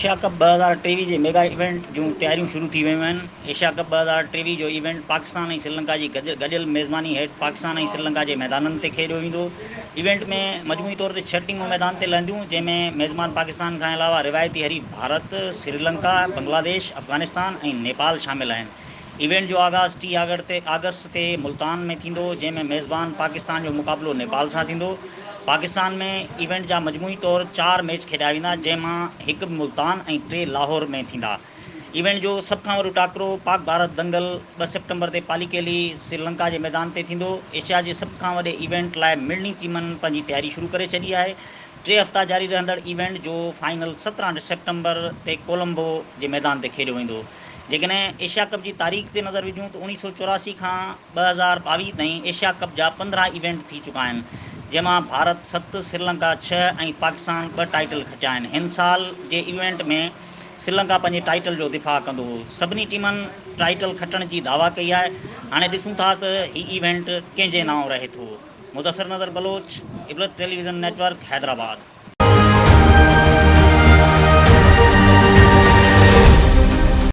Asia कप 2023 जे mega event जूं तयारियूं शुरू थी वियूं आहिनि। एशिया कप 2023 जो इवेंट पाकिस्तान ऐं श्रीलंका जी गॾियल मेज़बानी हेठि पाकिस्तान ऐं श्रीलंका जे मैदाननि ते खेॾियो वेंदो। इवेंट में मजमूई तौर ते 6 टीमूं मैदान ते लहंदियूं, जंहिंमें मेज़बान पाकिस्तान खां अलावा रिवायती हरीफ़ भारत, श्रीलंका, बांग्लादेश, अफ़गानिस्तान ऐं नेपाल शामिल आहिनि। इवेंट जो आगाज़ 30 अगस्त ते मुल्तान में थींदो, जंहिंमें मेज़बान पाकिस्तान जो मुक़ाबिलो नेपाल सां थींदो। पाकिस्तान में इवेंट जा मजमूई तौर 4 मैच खेॾिया वेंदा, जंहिंमां हिकु मुल्तान ऐं 3 लाहौर में थींदा। इवेंट जो सभ खां वॾो टाकरो पाक भारत दंगल 2 सेप्टेम्बर ते पालीकेली श्रीलंका जे मैदान ते थींदो। एशिया जे सभ खां वॾे इवेंट लाइ मिड़नी टीमनि पंहिंजी तयारी शुरू करे छॾी आहे। 3 हफ़्ता जारी रहंदड़ इवेंट जो फाइनल 17 सेप्टेम्बर ते कोलंबो जे मैदान ते खेॾियो वेंदो। जेकॾहिं एशिया कप जी तारीख़ ते नज़र विझूं त 1984 खां 2022 ताईं एशिया कप जा 15 इवेंट थी चुका आहिनि, जंहिंमां भारत 7, श्रीलंका 6 ऐं पाकिस्तान 2 टाइटल खटिया आहिनि। हिन साल जे इवेंट में श्रीलंका पंहिंजे टाइटल जो दिफ़ा कंदो हो। सभिनी टीमनि टाइटल खटण जी दावा कई आहे। हाणे ॾिसूं था त हीउ इवेंट कंहिंजे नाम रहे थो। मुदसर नज़र बलोच, इबरत टेलीविज़न नेटवर्क, हैदराबाद।